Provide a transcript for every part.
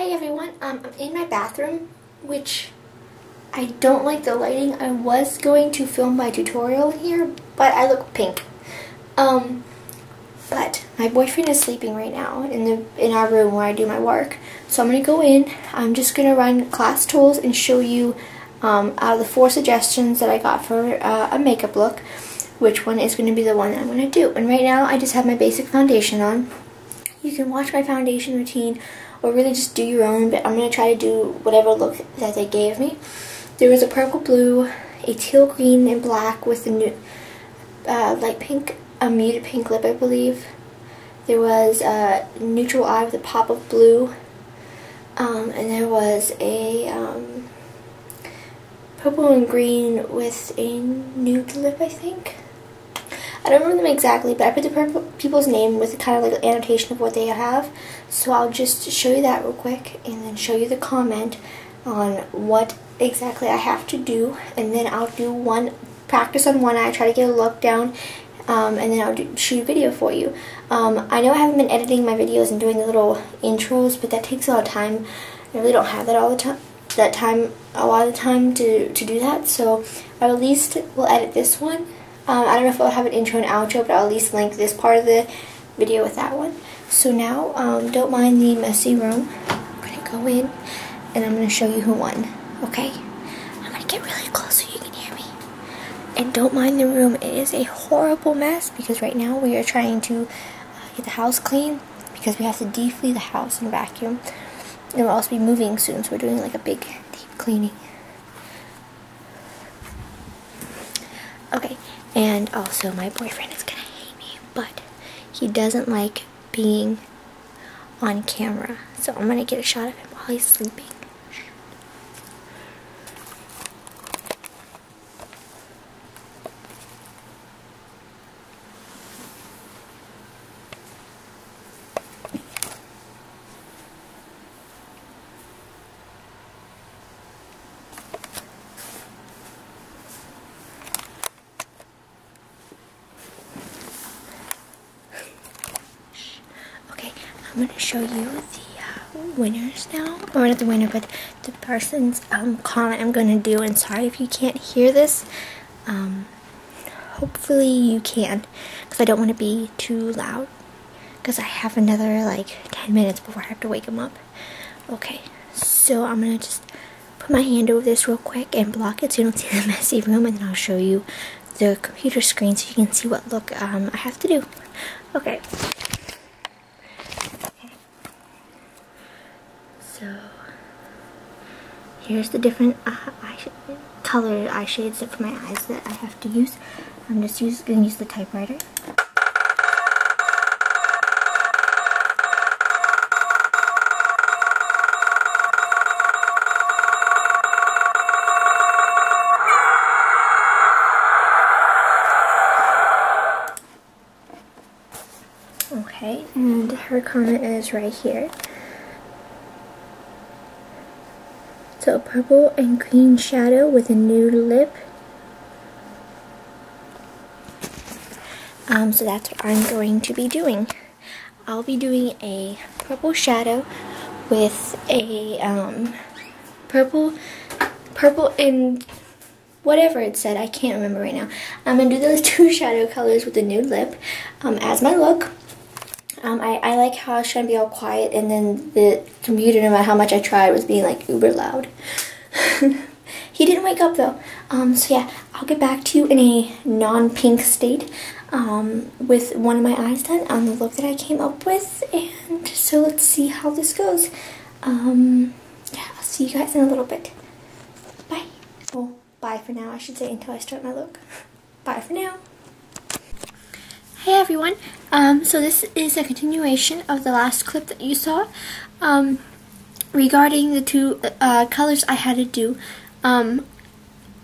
Hi everyone, I'm in my bathroom, which I don't like the lighting. I was going to film my tutorial in here, but I look pink. But my boyfriend is sleeping right now in our room where I do my work. So I'm gonna go in. I'm just gonna run class tools and show you out of the 4 suggestions that I got for a makeup look, which one is gonna be the one that I'm gonna do. And right now I just have my basic foundation on. You can watch my foundation routine or really just do your own, but I'm going to try to do whatever look that they gave me. There was a purple blue, a teal green and black with a new, light pink, a muted pink lip I believe. There was a neutral eye with a pop of blue, and there was a purple and green with a nude lip I think. I don't remember them exactly, but I put the people's name with kind of like an annotation of what they have. So I'll just show you that real quick and then show you the comment on what exactly I have to do. And then I'll do practice on one eye, try to get a look down, and then I'll shoot a video for you. I know I haven't been editing my videos and doing the little intros, but that takes a lot of time. I really don't have that all the time. A lot of the time to do that. So I at least will edit this one. I don't know if I'll have an intro and outro, but I'll at least link this part of the video with that one. So now, don't mind the messy room. I'm going to go in, and I'm going to show you who won, okay? I'm going to get really close so you can hear me. And don't mind the room. It is a horrible mess, because right now we are trying to get the house clean, because we have to deflea the house and vacuum. And we'll also be moving soon, so we're doing like a big, deep cleaning. Okay. And also, my boyfriend is gonna hate me, but he doesn't like being on camera. So I'm gonna get a shot of him while he's sleeping. I'm going to show you the winners now, or not the winner, but the person's comment I'm going to do, and sorry if you can't hear this. Hopefully you can, because I don't want to be too loud, because I have another like 10 minutes before I have to wake him up. Okay, so I'm going to just put my hand over this real quick and block it so you don't see the messy room, and then I'll show you the computer screen so you can see what look I have to do. Okay. So here's the different colored eye shades for my eyes that I have to use. I'm just going to use the typewriter. Okay, and her comment is right here. So purple and green shadow with a nude lip. So that's what I'm going to be doing. I'll be doing a purple shadow with a purple and whatever it said. I can't remember right now. I'm gonna do those 2 shadow colors with the nude lip as my look. I like how I was trying to be all quiet, and then the computer, no matter how much I tried, was being like uber loud. He didn't wake up though. So yeah, I'll get back to you in a non-pink state with one of my eyes done on the look that I came up with. And so let's see how this goes. Yeah, I'll see you guys in a little bit. Bye. Well, bye for now, I should say, until I start my look. Bye for now. Hey everyone, so this is a continuation of the last clip that you saw regarding the 2 colors I had to do. I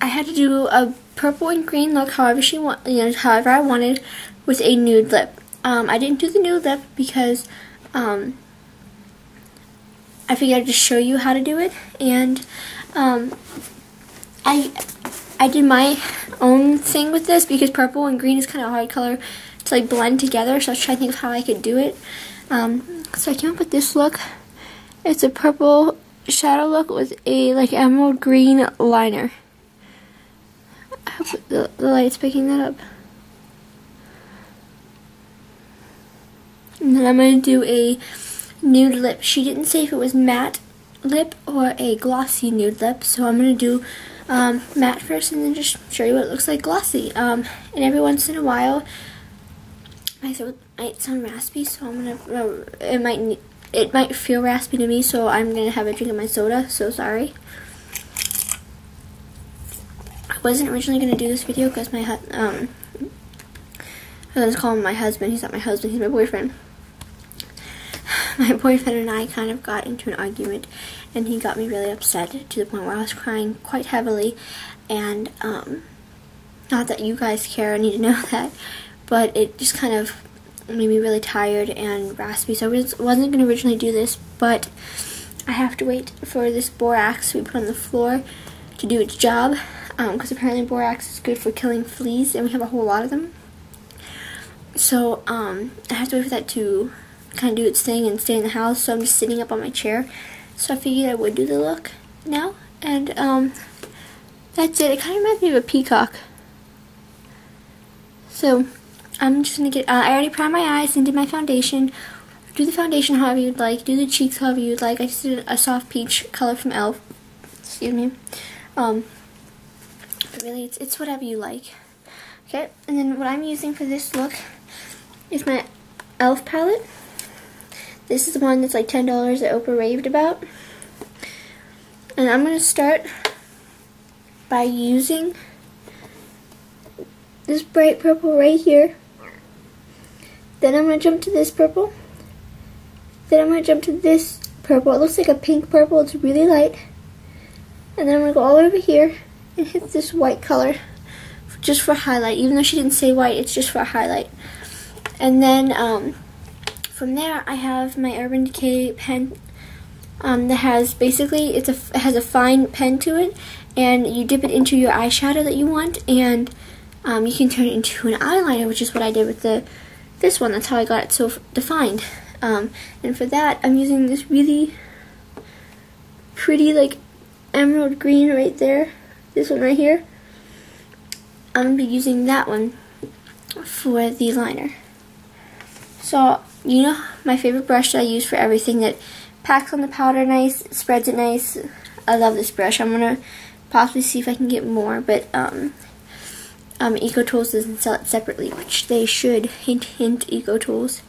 had to do a purple and green look however I wanted with a nude lip. I didn't do the nude lip because I figured I'd just show you how to do it, and I did my own thing with this because purple and green is kind of a hard color to like blend together, so I was trying to think of how I could do it. So I came up with this look, It's a purple shadow look with a like emerald green liner. I hope the light's picking that up. And then I'm going to do a nude lip. She didn't say if it was matte lip or a glossy nude lip, so I'm going to do matte first and then just show you what it looks like glossy. And every once in a while, my throat might sound raspy, so I'm going to, it might feel raspy to me, so I'm going to have a drink of my soda, so sorry. I wasn't originally going to do this video because my, I was calling him my husband. He's not my husband, he's my boyfriend. My boyfriend and I kind of got into an argument, and he got me really upset to the point where I was crying quite heavily, and not that you guys care, I need to know that, but it just kind of made me really tired and raspy, so I wasn't going to originally do this, but I have to wait for this borax we put on the floor to do its job, because apparently borax is good for killing fleas, and we have a whole lot of them. So I have to wait for that to kind of do its thing and stay in the house, so I'm just sitting up on my chair. So I figured I would do the look now, and that's it. It kind of reminds me of a peacock. So I'm just going to get, I already primed my eyes and did my foundation. Do the foundation however you'd like, do the cheeks however you'd like. I just did a soft peach color from e.l.f. Excuse me. But really, it's whatever you like. Okay, and then what I'm using for this look is my e.l.f. palette. This is the one that's like $10 that Oprah raved about. And I'm going to start by using this bright purple right here. Then I'm going to jump to this purple. Then I'm going to jump to this purple. It looks like a pink purple. It's really light. And then I'm going to go all over here and hit this white color just for highlight. Even though she didn't say white, it's just for a highlight. And then from there, I have my Urban Decay pen that has basically, it has a fine pen to it, and you dip it into your eyeshadow that you want, and you can turn it into an eyeliner, which is what I did with this one. That's how I got it so defined. And for that, I'm using this really pretty, like, emerald green right there. This one right here. I'm going to be using that one for the liner. So, you know my favorite brush that I use for everything, that packs on the powder nice, spreads it nice. I love this brush. I'm going to possibly see if I can get more, but Eco Tools doesn't sell it separately, which they should. Hint, hint, Eco Tools.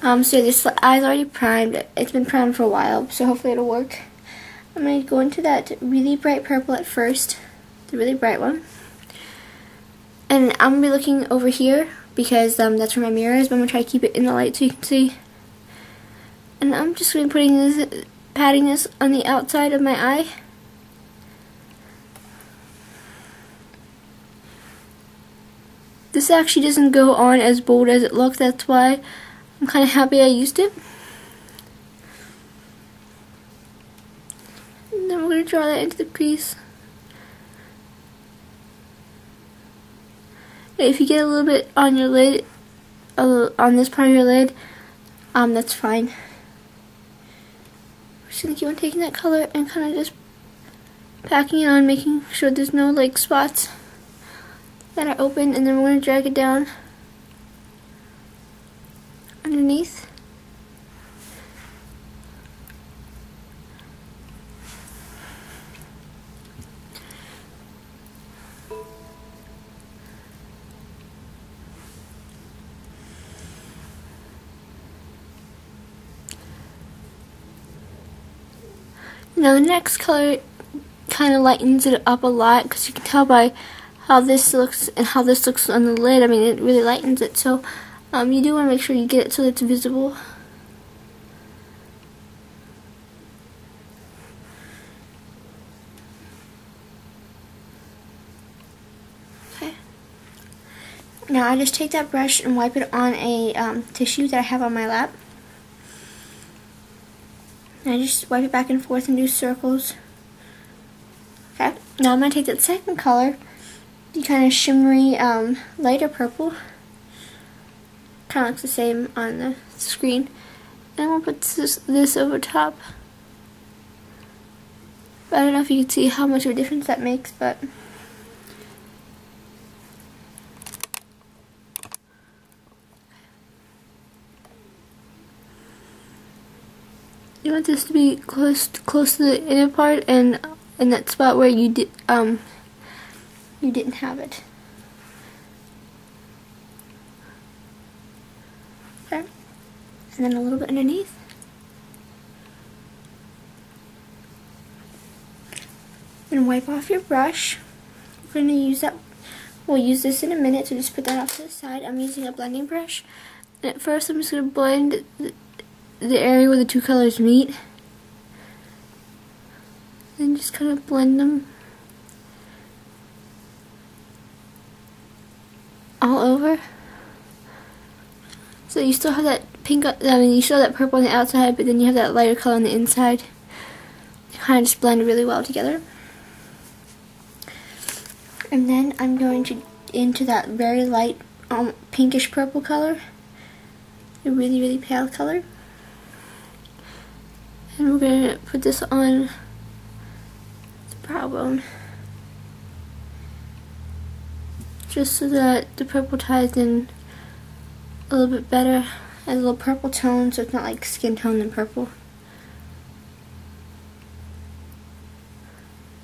So this eye's already primed. It's been primed for a while, so hopefully it'll work. I'm going to go into that really bright purple at first, the really bright one. And I'm going to be looking over here, because that's where my mirror is, but I'm going to try to keep it in the light so you can see. And I'm just going to be patting this on the outside of my eye. This actually doesn't go on as bold as it looks, that's why I'm kind of happy I used it. And then we're going to draw that into the crease. If you get a little bit on your lid, on this part of your lid, that's fine. I'm just going to keep on taking that color and kind of just packing it on, making sure there's no like spots that are open, and then we're going to drag it down underneath. Now the next color kind of lightens it up a lot, because you can tell by how this looks and how this looks on the lid. I mean, it really lightens it, so you do want to make sure you get it so it's visible. Okay. Now I just take that brush and wipe it on a tissue that I have on my lap. And I just wipe it back and forth and do circles. Okay, now I'm going to take that second color, the kind of shimmery, lighter purple. Kind of looks the same on the screen. And I'm going to put this over top But I don't know if you can see how much of a difference that makes, but you want this to be close to the inner part and in that spot where you didn't have it. Okay. And then a little bit underneath. And wipe off your brush. We're going to use that. We'll use this in a minute, so just put that off to the side. I'm using a blending brush. And at first I'm just going to blend the area where the two colors meet. And just kind of blend them all over. So you still have that pink, you still have that purple on the outside, but then you have that lighter color on the inside. They kind of just blend really well together. And then I'm going to into that very light pinkish purple color, a really, really pale color. And we're going to put this on the brow bone, just so that the purple ties in a little bit better, has a little purple tone, so it's not like skin tone and purple.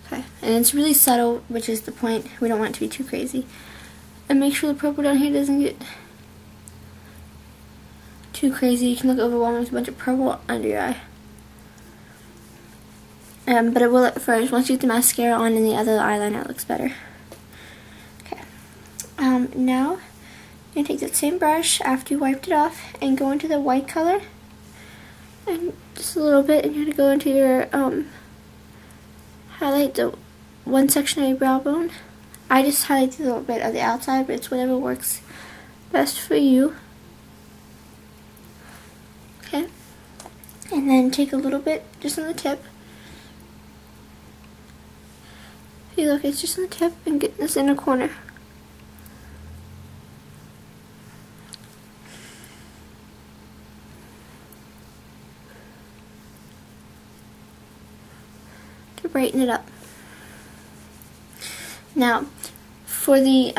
Okay, and it's really subtle, which is the point. We don't want it to be too crazy. And make sure the purple down here doesn't get too crazy. You can look overwhelming with a bunch of purple under your eye. But it will at first. Once you get the mascara on and the other eyeliner, it looks better. Okay. Now, you're going to take that same brush after you wiped it off and go into the white color. And just a little bit, and you're going to go into your, highlight the one section of your brow bone. I just highlight a little bit of the outside, but it's whatever works best for you. Okay. And then take a little bit just on the tip. If you look, it's just on the tip, and get this inner corner. To brighten it up. Now, for the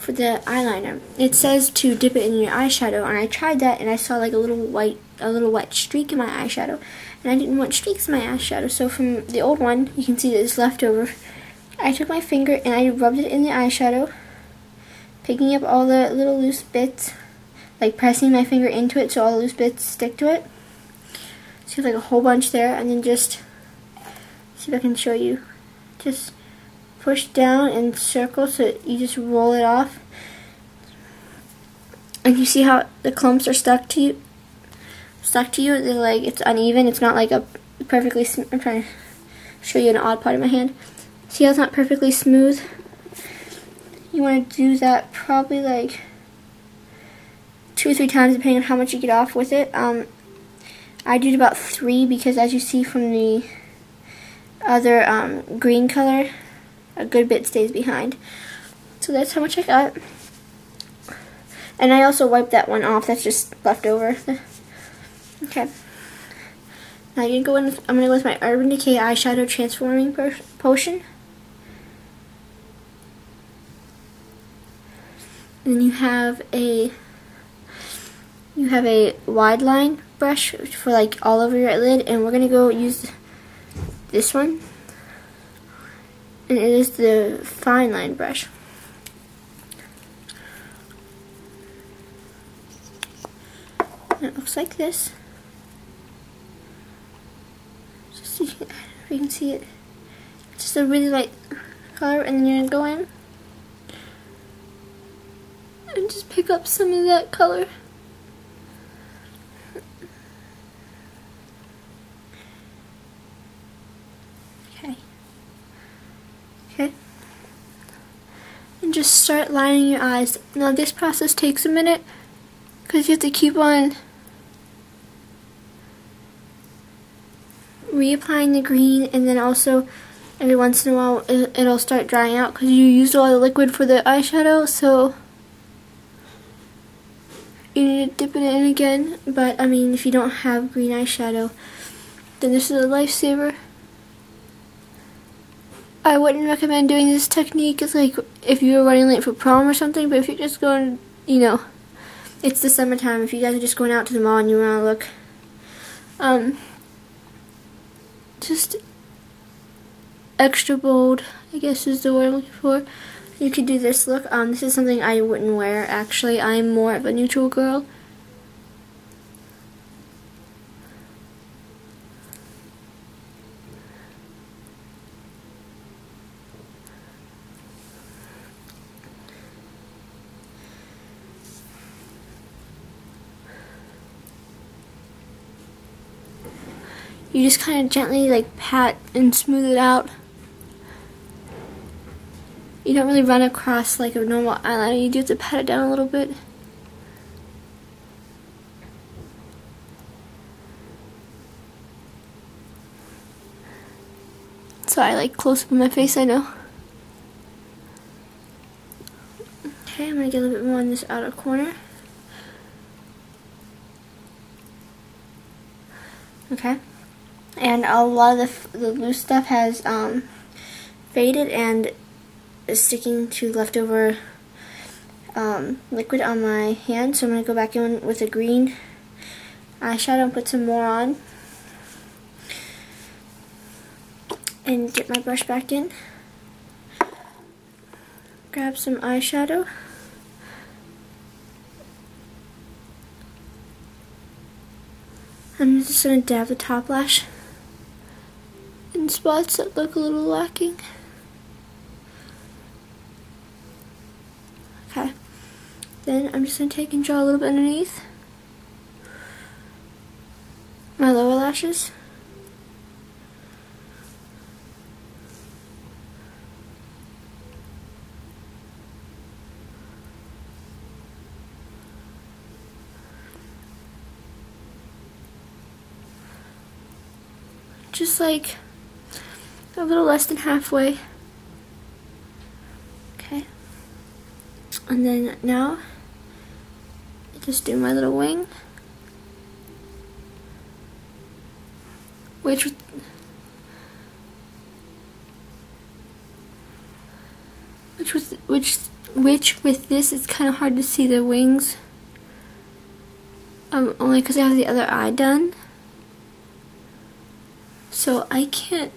eyeliner, it says to dip it in your eyeshadow, and I tried that, and I saw like a little wet streak in my eyeshadow, and I didn't want streaks in my eyeshadow. So from the old one, you can see that it's leftover. I took my finger and I rubbed it in the eyeshadow, picking up all the little loose bits, like pressing my finger into it so all the loose bits stick to it. So you have like a whole bunch there, and then just see if I can show you. Just push down and circle so you just roll it off. And you see how the clumps are stuck to you? They're like, it's uneven. It's not like a perfectly I'm trying to show you an odd part of my hand. See how it's not perfectly smooth? You want to do that probably like 2 or 3 times depending on how much you get off with it. I did about 3 because, as you see from the other green color, a good bit stays behind. So that's how much I got. And I also wiped that one off. That's just left over. Okay. Now I'm going to go with my Urban Decay eyeshadow transforming potion. And then you have a wide line brush for like all over your lid, and we're gonna go use this one, and it is the fine line brush. And it looks like this. Just see if you can see it. It's just a really light color, and then you're gonna go in and just pick up some of that color. Okay. And just start lining your eyes. Now this process takes a minute because you have to keep on reapplying the green, and then also every once in a while it'll start drying out because you used all the liquid for the eyeshadow, so you need to dip it in again. But I mean, if you don't have green eyeshadow, then this is a lifesaver. I wouldn't recommend doing this technique. It's like if you were running late for prom or something, but if you're just going, you know, it's the summertime. If you guys are just going out to the mall and you want to look, just extra bold, I guess is the word I'm looking for. You could do this look. This is something I wouldn't wear, actually. I'm more of a neutral girl. You just kind of gently like pat and smooth it out. You don't really run across like a normal eyeliner. You do have to pat it down a little bit. Sorry, like close up on my face, I know. Okay, I'm gonna get a little bit more on this outer corner. Okay. And a lot of the loose stuff has faded and is sticking to leftover liquid on my hand, so I'm going to go back in with a green eyeshadow and put some more on. And get my brush back in. Grab some eyeshadow. I'm just going to dab the top lash in spots that look a little lacking. Okay. Then I'm just going to take and draw a little bit underneath my lower lashes. Just like a little less than halfway. Okay. And then now, just do my little wing. Which with this, it's kind of hard to see the wings. Only because I have the other eye done. So I can't,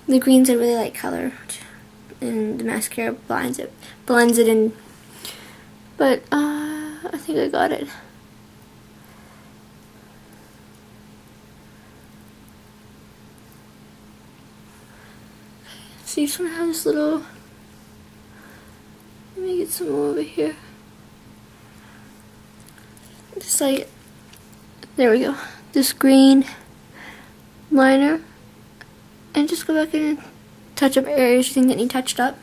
the green's a really light color, and the mascara blends it in, but I think I got it. So you just want to have this little, let me get some more over here, just like, there we go, this green liner, and just go back in and touch up areas you think that need touched up.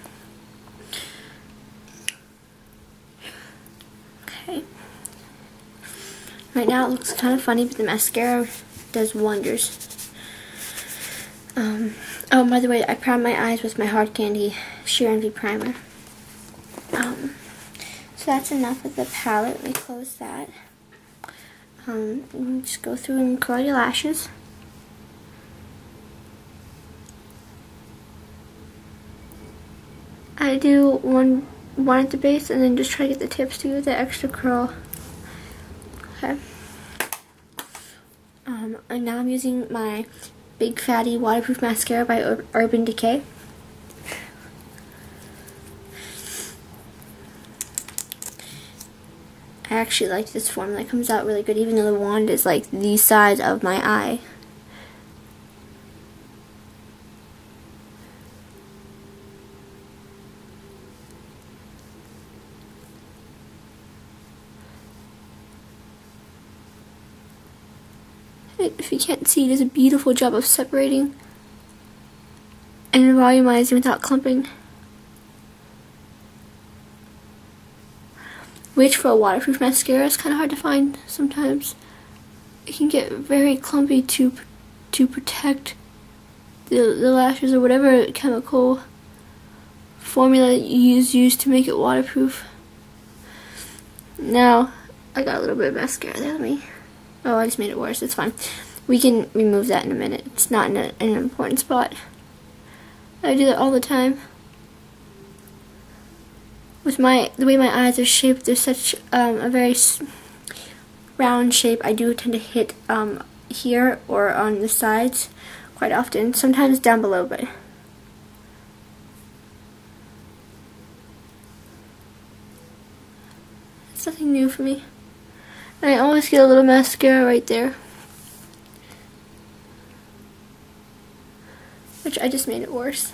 Okay. Right now it looks kind of funny, but the mascara does wonders. Oh, by the way, I primed my eyes with my Hard Candy Sheer Envy primer. So that's enough with the palette. Let me close that. Just go through and curl your lashes. I do one at the base and then just try to get the tips to get the extra curl. Okay. And now I'm using my Big Fatty Waterproof Mascara by Urban Decay. I actually like this formula. It comes out really good, even though the wand is like the size of my eye. If you can't see, it does a beautiful job of separating and volumizing without clumping. Which for a waterproof mascara is kind of hard to find sometimes. It can get very clumpy to protect the lashes or whatever chemical formula you use to make it waterproof. Now, I got a little bit of mascara there. Oh, I just made it worse. It's fine. We can remove that in a minute. It's not in an important spot. I do that all the time. With the way my eyes are shaped, they're such a very round shape. I do tend to hit here or on the sides quite often. Sometimes down below, but it's nothing new for me. And I always get a little mascara right there, which I just made it worse.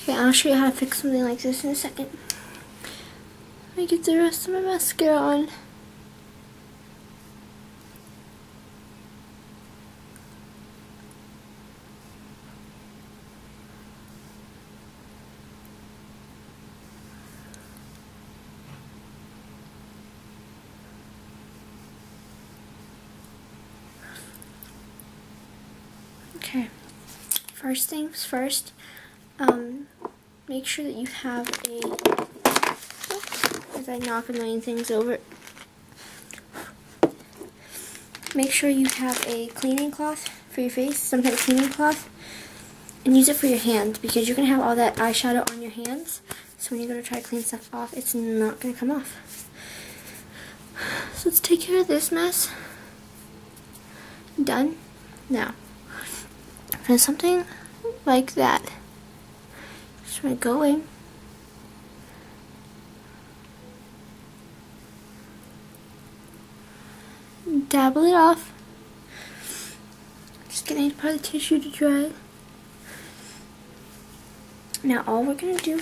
Okay, I'll show you how to fix something like this in a second. Let me get the rest of my mascara on. Okay, first things first, make sure that you have as I knock a million things over, make sure you have a cleaning cloth for your face, some kind of cleaning cloth, and use it for your hands because you're going to have all that eyeshadow on your hands, so when you go to try to clean stuff off, it's not going to come off. So let's take care of this mess. Done. Now, for something like that, just want to go in, dabble it off, just getting part of the tissue to dry. Now all we're going to do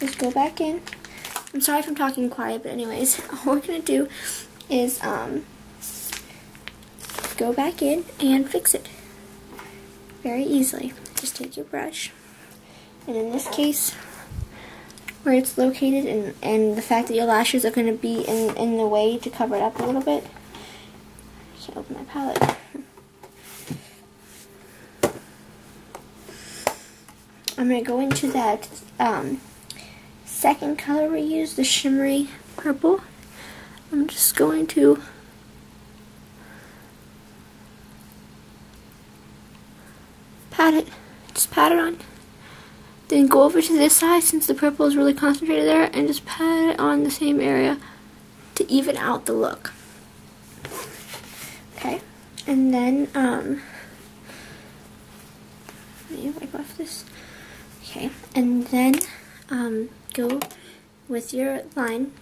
is go back in. I'm sorry if I'm talking quiet, but anyways, all we're going to do is go back in and fix it very easily. Just take your brush, and in this case, where it's located and the fact that your lashes are going to be in the way to cover it up a little bit, I can't open my palette. I'm going to go into that second color we used, the shimmery purple. I'm just going to pat it. Just pat it on. Then go over to this side, since the purple is really concentrated there, and just pat it on the same area to even out the look. Okay, and then let me wipe off this. Okay, and then go with your line.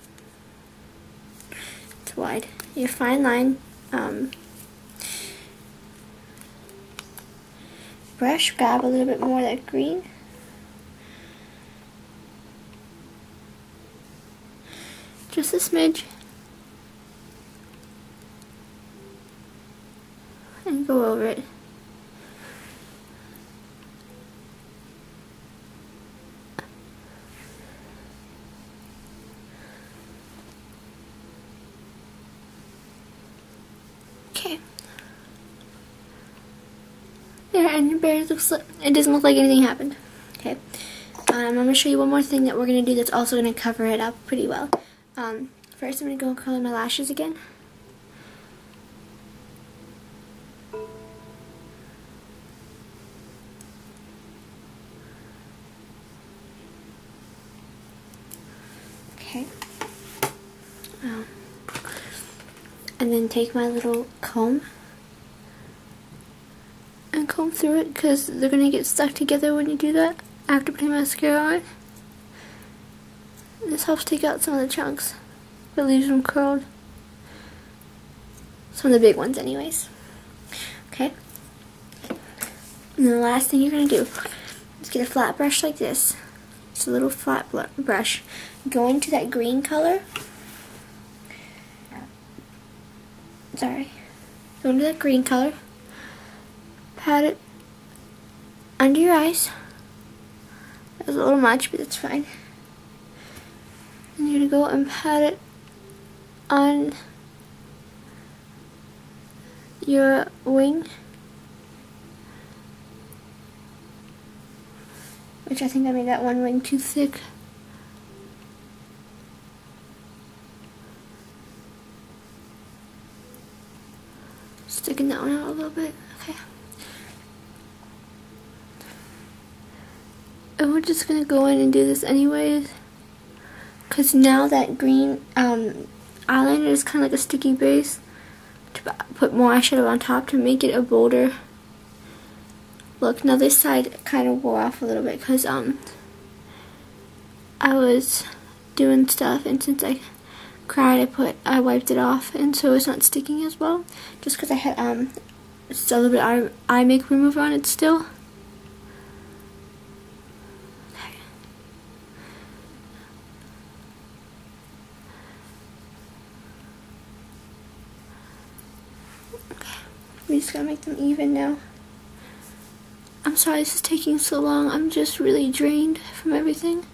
It's wide. Your fine line. Brush, grab a little bit more of that green. Just a smidge. And go over it. Okay. There, and your beard looks like, it doesn't look like anything happened. Okay. I'm going to show you one more thing that we're going to do that's also going to cover it up pretty well. First I'm going to go color my lashes again. Okay. And then take my little comb and comb through it, because they're going to get stuck together when you do that after putting mascara on. This helps take out some of the chunks, but leaves them curled. Some of the big ones anyways. Okay. And then the last thing you're going to do is get a flat brush like this. Just a little flat brush. Go into that green color. Sorry. Go into that green color. Pat it under your eyes. That was a little much, but it's fine. And you're gonna go and pat it on your wing, which I think I made that one wing too thick. Sticking that one out a little bit. Okay. And we're just gonna go in and do this anyways, because now that green eyeliner is kind of like a sticky base, to put more eyeshadow on top to make it a bolder look. Now this side kind of wore off a little bit because I was doing stuff, and since I cried, I wiped it off, and so it's not sticking as well, just because I had still a little bit of eye makeup remover on it still. Okay, we just gotta make them even now. I'm sorry this is taking so long. I'm just really drained from everything,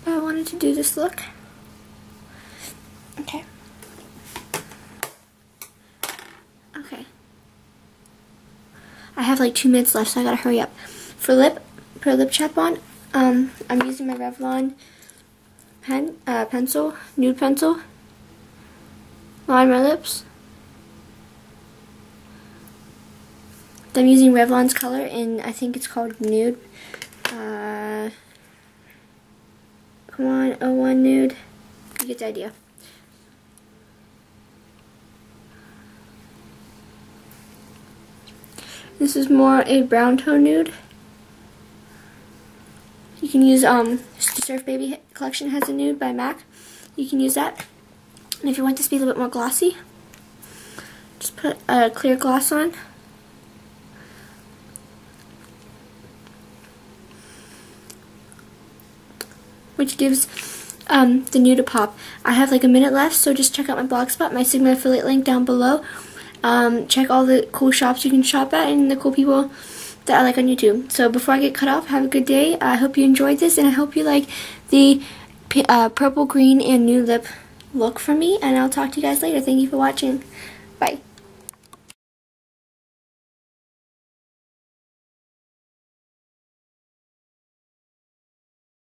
but I wanted to do this look. Okay. Okay. I have like 2 minutes left, so I gotta hurry up. For lip chat on, I'm using my Revlon pencil, nude pencil. Line my lips. I'm using Revlon's color in, I think it's called Nude. Come on, 01 Nude. You get the idea. This is more a brown tone nude. You can use the Surf Baby collection has a nude by MAC. You can use that. And if you want this to be a little bit more glossy, just put a clear gloss on. Which gives the nude a pop. I have like a minute left, so just check out my blog spot, my Sigma affiliate link down below. Check all the cool shops you can shop at and the cool people that I like on YouTube. So before I get cut off, have a good day. I hope you enjoyed this, and I hope you like the purple, green, and nude lip look from me. And I'll talk to you guys later. Thank you for watching. Bye.